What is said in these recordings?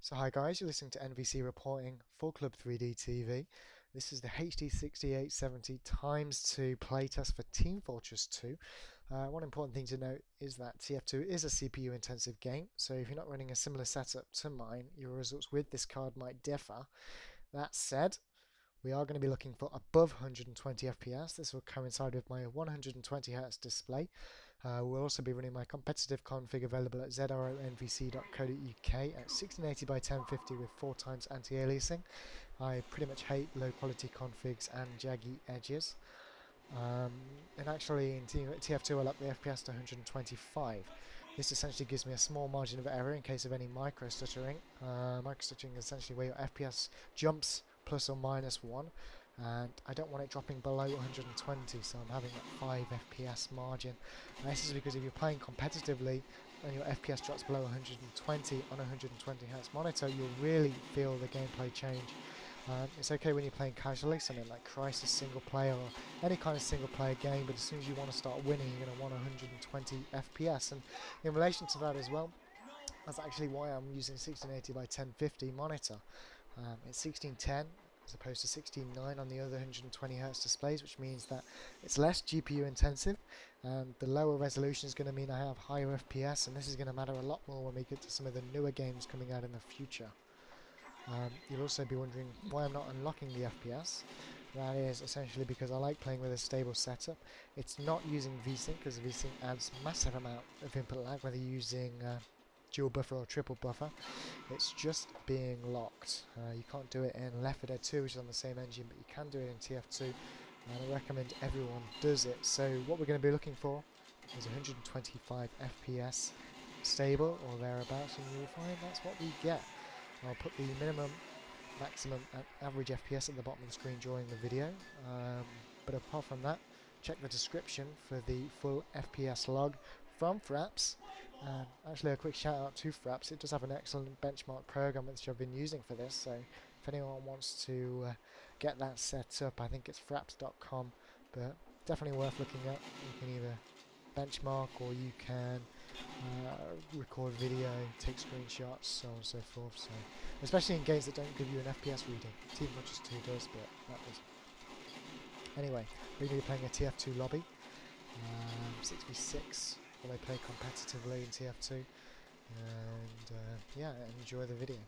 So hi guys, you're listening to NVC reporting for Club 3D TV. This is the HD 6870 x2 playtest for Team Fortress 2. One important thing to note is that TF2 is a CPU intensive game, so if you're not running a similar setup to mine, your results with this card might differ. That said, we are going to be looking for above 120 FPS. This will coincide with my 120Hz display. We'll also be running my competitive config available at zronvc.co.uk at 1680 by 1050 with 4x anti-aliasing. I pretty much hate low quality configs and jaggy edges. And actually in TF2 I'll up the FPS to 125. This essentially gives me a small margin of error in case of any micro-stuttering. Micro-stuttering is essentially where your FPS jumps plus or minus 1, and I don't want it dropping below 120, so I'm having that 5 FPS margin. And this is because if you're playing competitively and your FPS drops below 120 on a 120Hz monitor, you'll really feel the gameplay change. It's okay when you're playing casually, something like Crisis single player or any kind of single player game, but as soon as you want to start winning, you're going to want 120 FPS. And in relation to that as well, that's actually why I'm using 1680 by 1050 monitor. It's 1610 as opposed to 16:9 on the other 120Hz displays, which means that it's less GPU intensive, and the lower resolution is going to mean I have higher FPS, and this is going to matter a lot more when we get to some of the newer games coming out in the future. You'll also be wondering why I'm not unlocking the FPS. That is essentially because I like playing with a stable setup. It's not using VSync, because VSync adds massive amount of input lag whether you're using dual buffer or triple buffer. It's just being locked. You can't do it in Left 4 Dead 2, which is on the same engine, but you can do it in TF2, and I recommend everyone does it. So what we're going to be looking for is 125 FPS stable or thereabouts, and you'll find that's what we get. I'll put the minimum, maximum and average FPS at the bottom of the screen during the video, but apart from that, check the description for the full FPS log from Fraps. Actually, a quick shout out to Fraps. It does have an excellent benchmark program which I've been using for this, so if anyone wants to get that set up, I think it's fraps.com, but definitely worth looking at. You can either benchmark or you can record video, take screenshots, so on and so forth. So, especially in games that don't give you an FPS reading. Team Fortress 2 does, but that doesn't. Anyway, we're going to be playing a TF2 lobby, 6v6, while I play competitively in TF2, and yeah, enjoy the video.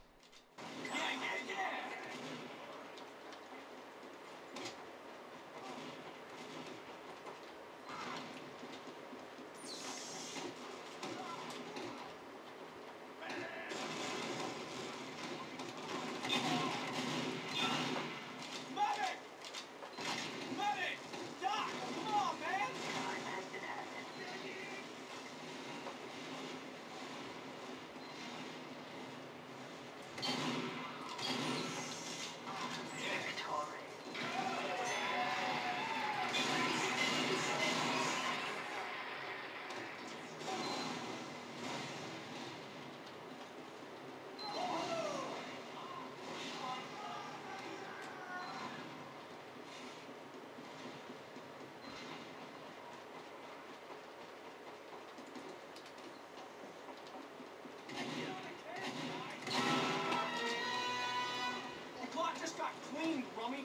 Just got clean, rummy.